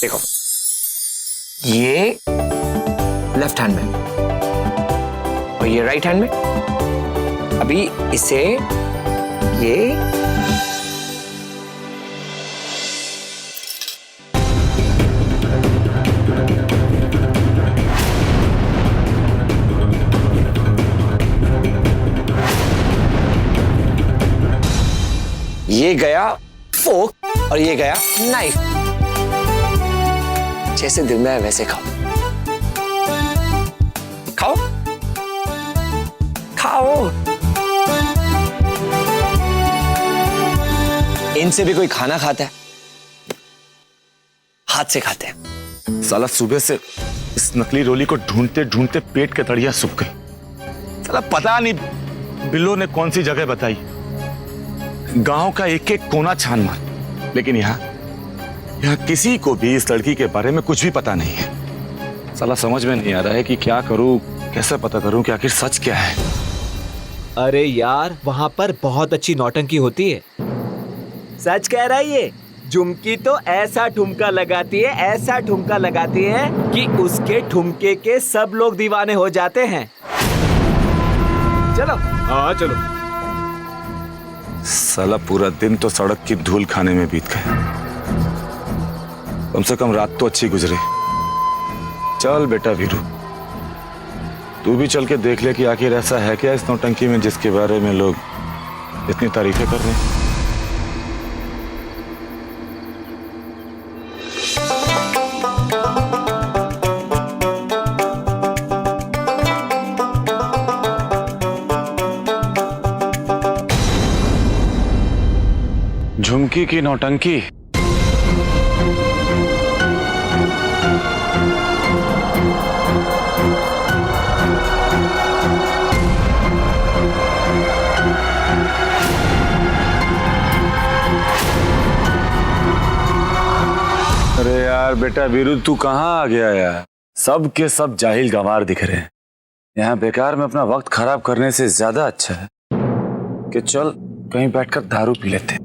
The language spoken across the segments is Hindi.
देखो, ये लेफ्ट हैंड में और ये राइट हैंड में। अभी इसे ये गया फोक और ये गया नाइफ। जैसे दिल में है वैसे खाओ, खाओ खाओ। इनसे भी कोई खाना खाता है? हाथ से खाते हैं। साला सुबह से इस नकली रोली को ढूंढते ढूंढते पेट के तड़िया सूख गई। साला पता नहीं बिल्लो ने कौन सी जगह बताई। गांव का एक एक कोना छान मार, लेकिन यहाँ किसी को भी इस लड़की के बारे में कुछ भी पता नहीं है। साला समझ में नहीं आ रहा है कि क्या करूं, कैसे पता करूं कि आखिर सच क्या है। अरे यार, वहां पर बहुत अच्छी नौटंकी होती है। सच कह रहा है ये। झुमकी तो ऐसा ठुमका लगाती है, ऐसा ठुमका लगाती है कि उसके ठुमके के सब लोग दीवाने हो जाते हैं। चलो। हाँ चलो। साला पूरा दिन तो सड़क की धूल खाने में बीत गए। कम से कम रात तो अच्छी गुजरे। चल बेटा वीरू, तू भी चल के देख ले कि आखिर ऐसा है क्या इस नौटंकी में जिसके बारे में लोग इतनी तारीफें कर रहे हैं। झुमकी की नौटंकी। अरे यार बेटा वीरू, तू कहाँ आ गया यार? सब के सब जाहिल गंवार दिख रहे हैं। यहाँ बेकार में अपना वक्त खराब करने से ज्यादा अच्छा है कि चल कहीं बैठकर दारू पी लेते।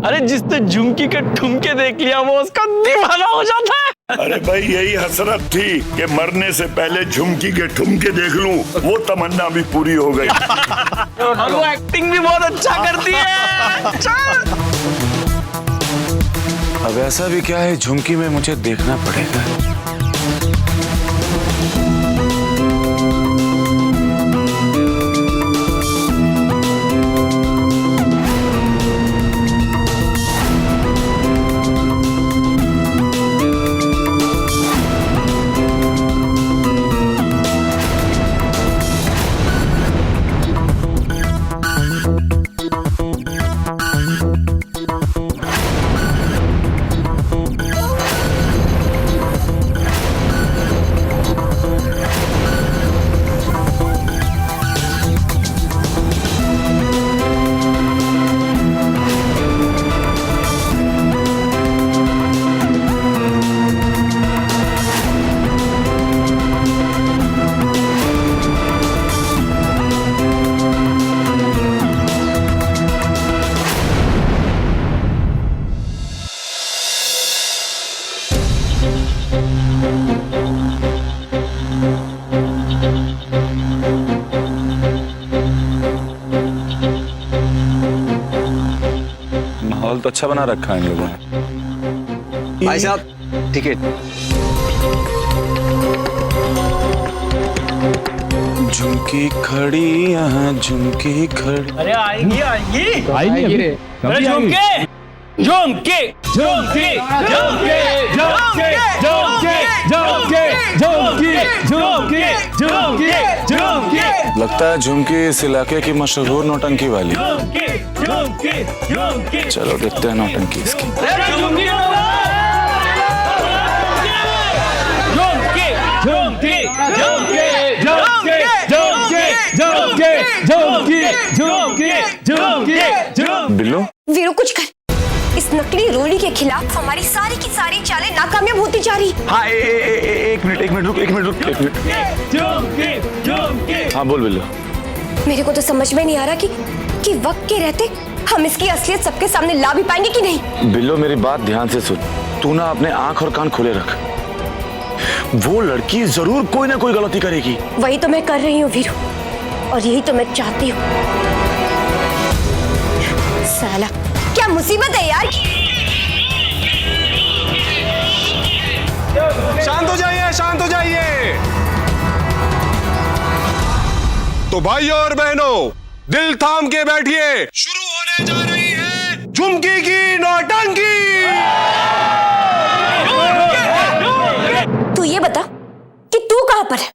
अरे जिसने झुमकी के ठुमके देख लिया वो उसका दीवाना हो जाता है। अरे भाई, यही हसरत थी कि मरने से पहले झुमकी के ठुमके देख लूं। वो तमन्ना भी पूरी हो गई। और वो एक्टिंग भी बहुत अच्छा करती है। चल। अब ऐसा भी क्या है झुमकी में, मुझे देखना पड़ेगा। माहौल तो अच्छा बना रखा है इन लोगों ने। भाई साहब टिकट। झुमकी खड़ी यहाँ, झुमकी खड़ी। अरे आएगी आएगी आएगी रे। अरे झुमके झुमके झुमके झुमके झुमके झुमके झुमके झुमके झुमके झुमके। लगता है झुमकी इस इलाके की मशहूर नौटंकी वाली। झुमके झुमके झुमके। चलो देखते हैं नौटंकी इसकी। झुमके झुमके झुमके झुमके झुमके झुमके झुमके झुमके झुमके। बिल्लो, वीरू कुछ कर। इस नकली रोली के खिलाफ हमारी सारी की सारी चालें नाकामयाब होती जा रही। हाँ एक मिनट रुक। झुमके झुमके। हाँ बोल बिल्लो। मेरे को तो समझ में नहीं आ रहा कि वक्त के रहते हम इसकी असलियत सबके सामने ला भी पाएंगे कि नहीं। बिल्लो मेरी बात ध्यान से सुन, तू ना अपने आंख और कान खोले रख। वो लड़की जरूर कोई ना कोई गलती करेगी। वही तो मैं कर रही हूँ वीरू, और यही तो मैं चाहती हूँ। साला क्या मुसीबत है यार। शांत हो जाइए, शांत हो जाइए। तो भाइयों और बहनों, दिल थाम के बैठिए। शुरू होने जा रही है झुमकी की नौटंकी। तू ये बता कि तू कहां पर है?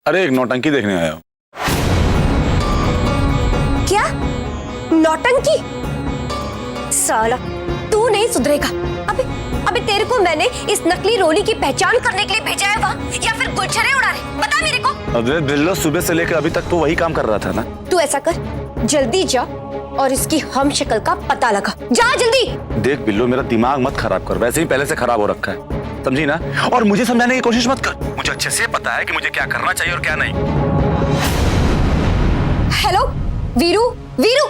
अरे एक नौटंकी देखने आया हूं। क्या नौटंकी? साला तू नहीं सुधरेगा। अबे तेरे को मैंने इस नकली रोली की पहचान करने के लिए भेजा है वहाँ, या फिर गुलछरे उड़ाने? बता मेरे को। अबे बिल्लो सुबह से लेकर अभी तक तो वही काम कर रहा था ना। तू ऐसा कर, जल्दी जा और इसकी हम शक्ल का पता लगा। जा जल्दी। देख बिल्लो, मेरा दिमाग मत खराब कर, वैसे ही पहले से खराब हो रखा है, समझी ना? और मुझे समझाने की कोशिश मत कर, मुझे अच्छे से पता है कि मुझे क्या करना चाहिए और क्या नहीं। हेलो वीरू, वीरू।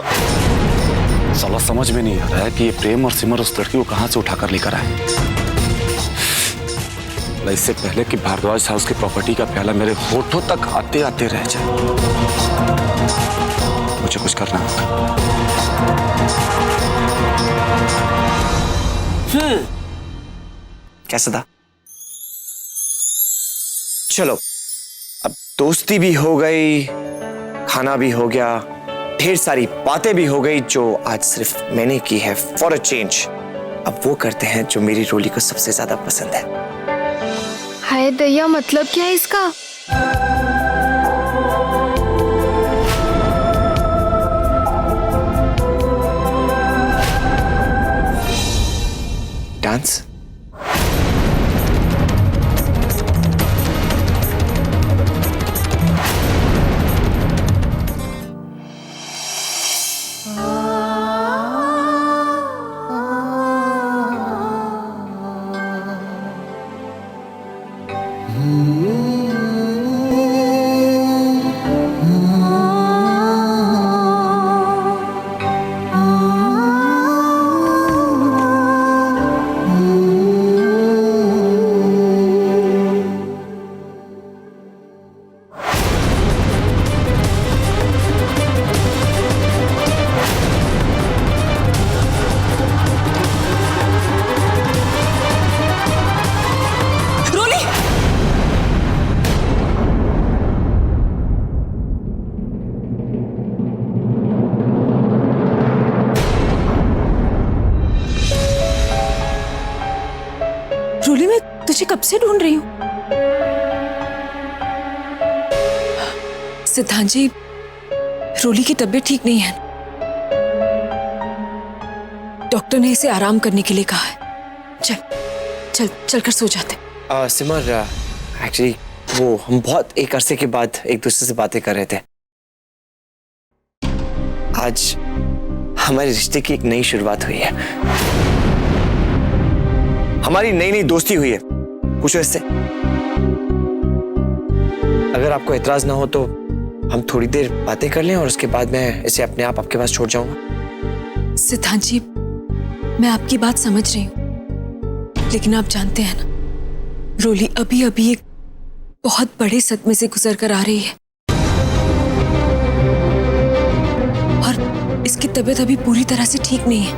साला समझ में नहीं आ रहा है कि ये प्रेम और सिमर उस लड़की को कहां से उठाकर लेकर आए। इससे पहले कि भारद्वाज हाउस की प्रॉपर्टी का प्याला मेरे होठों तक आते आते रह जाए, मुझे कुछ करना होगा। कैसा था? चलो, अब दोस्ती भी हो गई, खाना भी हो गया, ढेर सारी बातें भी हो गई जो आज सिर्फ मैंने की है फॉर अ चेंज। अब वो करते हैं जो मेरी रोली को सबसे ज्यादा पसंद है। हाय दैया, मतलब क्या है इसका? डांस? रोली, मैं तुझे कब से ढूंढ रही हूँ। सिद्धांत जी, रोली की तबीयत ठीक नहीं है। डॉक्टर ने इसे आराम करने के लिए कहा है। चल कर सो जाते। सिमर, एक्चुअली वो हम बहुत एक अरसे के बाद एक दूसरे से बातें कर रहे थे। आज हमारे रिश्ते की एक नई शुरुआत हुई है, हमारी नई नई दोस्ती हुई है। पूछो इससे। अगर आपको एतराज ना हो तो हम थोड़ी देर बातें कर लें और उसके बाद मैं इसे अपने आप आपके पास छोड़ जाऊंगा। सिद्धांत जी, मैं आपकी बात समझ रही हूँ, लेकिन आप जानते हैं ना, रोली अभी अभी एक बहुत बड़े सदमे से गुजर कर आ रही है और इसकी तबीयत अभी पूरी तरह से ठीक नहीं है।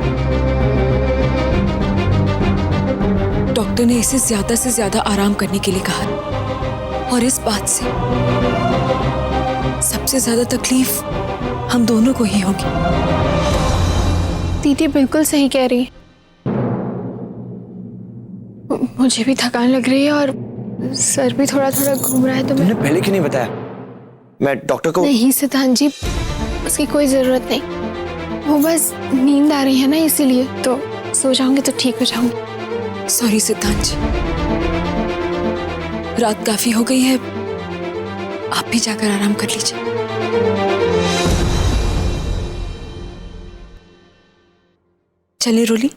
डॉक्टर ने इसे ज्यादा से ज्यादा आराम करने के लिए कहा और इस बात से सबसे ज्यादा तकलीफ हम दोनों को ही होगी। दीदी बिल्कुल सही कह रही है। मुझे भी थकान लग रही है और सर भी थोड़ा थोड़ा घूम रहा है। तो तुमने पहले क्यों नहीं बताया? मैं डॉक्टर को। नहीं सिद्धांत जी, उसकी कोई जरूरत नहीं। वो बस नींद आ रही है ना, इसीलिए। तो सो जाऊंगी तो ठीक हो जाऊंगी। सॉरी सिद्धांत जी, रात काफी हो गई है, आप भी जाकर आराम कर लीजिए। चलिए रोली।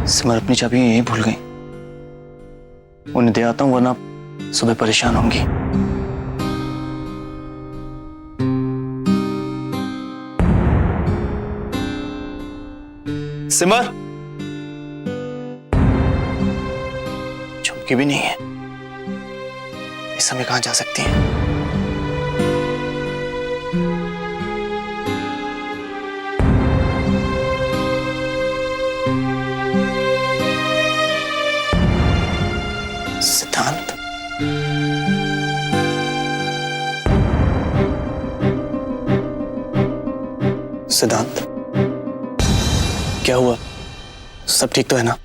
सिमर अपनी चाबी यहीं भूल गई। उन्हें दे आता हूं, वरना सुबह परेशान होंगी। सिमर, झुमकी भी नहीं है। इस समय कहां जा सकती हैं? सिद्धांत, सिद्धांत, क्या हुआ? सब ठीक तो है ना?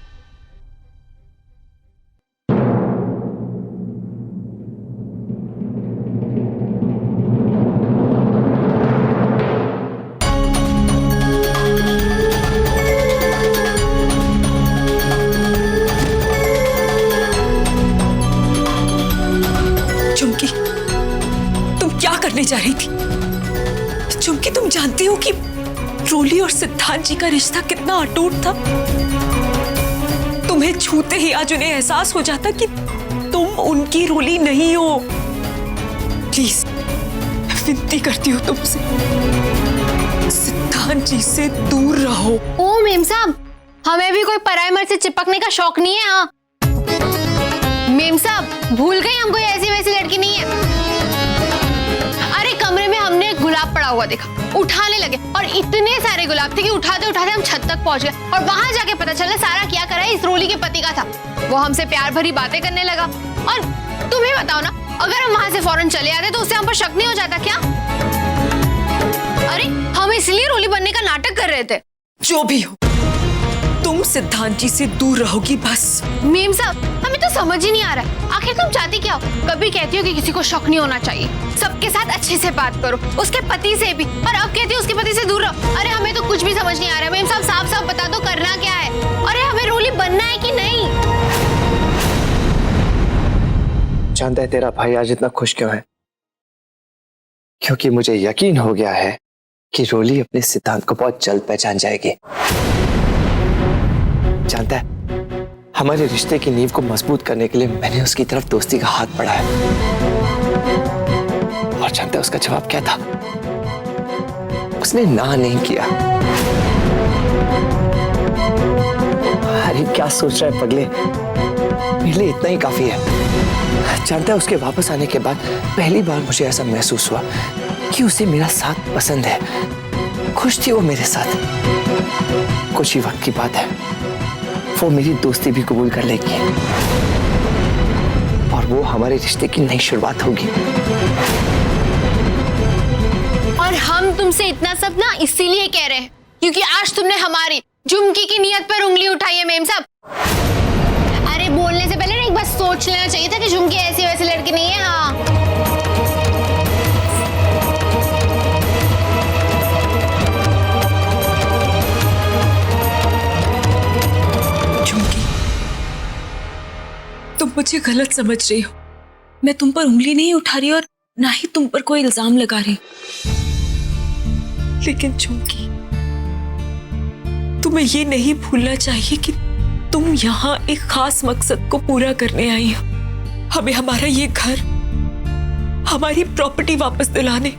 चुमकी, तुम क्या करने जा रही थी? चुमकी, तुम जानती हो कि रोली और सिद्धांत जी का रिश्ता कितना अटूट था। तुम्हें छूते ही आज उन्हें एहसास हो जाता कि तुम उनकी रोली नहीं हो। प्लीज, विनती करती हूँ तुमसे, सिद्धांत जी से दूर रहो। ओ मेम साहब, हमें भी कोई पराई मर्द से चिपकने का शौक नहीं है। हाँ मेम साहब, भूल गई हम कोई ऐसी वैसी लड़की नहीं है। अरे कमरे में हमने एक गुलाब पड़ा हुआ देखा, उठाने लगे और इतने सारे गुलाब थे कि उठाते उठाते हम छत तक पहुंच गए और वहां जाके पता चला सारा क्या करा है इस रोली के पति का था। वो हमसे प्यार भरी बातें करने लगा। और तुम ही बताओ ना, अगर हम वहां से फौरन चले आते तो उससे हम पर शक नहीं हो जाता क्या? अरे हम इसलिए रोली बनने का नाटक कर रहे थे। जो भी हो, तुम सिद्धांत जी से दूर रहोगी बस। मेम साहब, हमें तो समझ ही नहीं आ रहा, आखिर तुम चाहती क्या हो? कभी कहती हो कि किसी को शक नहीं होना चाहिए, सबके साथ अच्छे से बात करो, उसके पति से भी, और अब कहती हो उसके पति से दूर रहो। अरे हमें तो कुछ भी समझ नहीं आ रहा। मेम साहब, साफ साफ बता दो करना क्या है? अरे हमें रोली बनना है कि नहीं? जानता है तेरा भाई आज इतना खुश क्यों है? क्योंकि मुझे यकीन हो गया है कि रोली अपने सिद्धांत को बहुत जल्द पहचान जाएगी। जानता है, हमारे रिश्ते की नींव को मजबूत करने के लिए मैंने उसकी तरफ दोस्ती का हाथ बढ़ाया। और जानता है उसका जवाब क्या था? उसने ना नहीं किया। अरे क्या सोच रहा है पगले, मेरे लिए इतना ही काफी है। जानता है, उसके वापस आने के बाद पहली बार मुझे ऐसा महसूस हुआ कि उसे मेरा साथ पसंद है। खुश थी वो मेरे साथ। कुछ ही वक्त की बात है, वो मेरी दोस्ती भी कबूल कर लेगी और वो हमारे रिश्ते की नई शुरुआत होगी। और हम तुमसे इतना सब ना इसीलिए कह रहे हैं क्योंकि आज तुमने हमारी झुमकी की नियत पर उंगली उठाई है मेम साहब। अरे बोलने से पहले ना एक बार सोच लेना चाहिए था कि झुमकी ऐसी वैसी लड़की नहीं है। हाँ झुमकी, तुम मुझे गलत समझ रही हो। मैं तुम पर उंगली नहीं उठा रही और ना ही तुम पर कोई इल्जाम लगा रही। लेकिन झुमकी, तुम्हें ये नहीं भूलना चाहिए कि तुम यहाँ एक खास मकसद को पूरा करने आई हो। हमें हमारा ये घर, हमारी प्रॉपर्टी वापस दिलाने।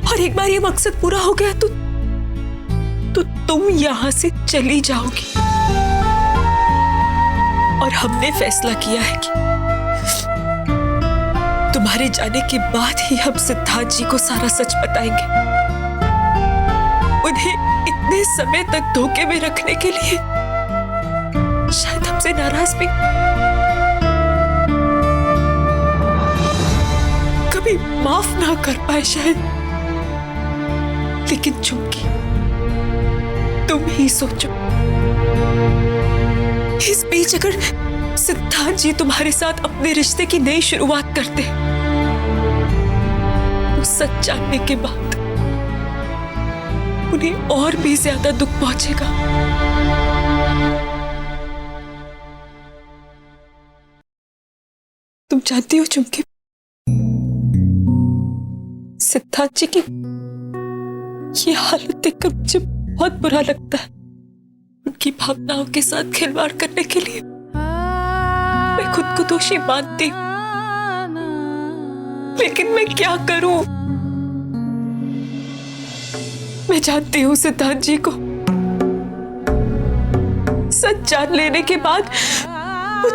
और एक बार ये मकसद पूरा हो गया तो तुम यहाँ से चली जाओगी। और हमने फैसला किया है कि तुम्हारे जाने के बाद ही हम सिद्धांत जी को सारा सच बताएंगे। उन्हें इतने समय तक धोखे में रखने के लिए शायद हमसे नाराज भी, कभी माफ ना कर पाए शायद। लेकिन झुमकी, तुम ही सोचो, इस बीच अगर सिद्धांत जी तुम्हारे साथ अपने रिश्ते की नई शुरुआत करते तो सच जानने के बाद उन्हें और भी ज्यादा दुख पहुंचेगा। तुम जानती हो झुमकी, सिद्धांत जी की ये हालत देखकर मुझे बहुत बुरा लगता है। उनकी की भावनाओं के साथ खिलवाड़ करने के लिए मैं खुद को दोषी मानती हूँ, लेकिन मैं क्या करूं? मैं जानती हूँ सिद्धांत जी को। सच जान लेने के बाद वो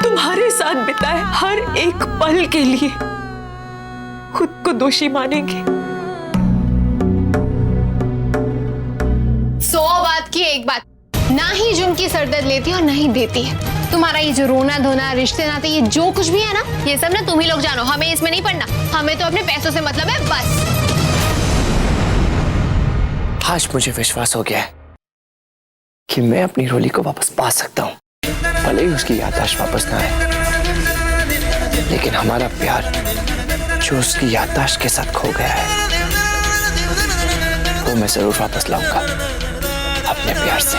तुम्हारे साथ बिताए हर एक पल के लिए खुद को दोषी मानेंगे। 100 बात की एक बात, ना ही झुमकी सरदर्द लेती है और ना ही देती है। तुम्हारा ये जो रोना धोना, रिश्ते नाते, ये जो कुछ भी है ना, ये सब ना तुम ही लोग जानो, हमें इसमें नहीं पड़ना। हमें तो अपने पैसों से मतलब है, बस। आज मुझे विश्वास हो गया है कि मैं अपनी रोली को वापस पा सकता हूँ, भले ही उसकी याददाश्त वापस ना आए, लेकिन हमारा प्यार जो उसकी याददाश्त के साथ खो गया है वो मैं जरूर वापस लाऊंगा अपने प्यार से।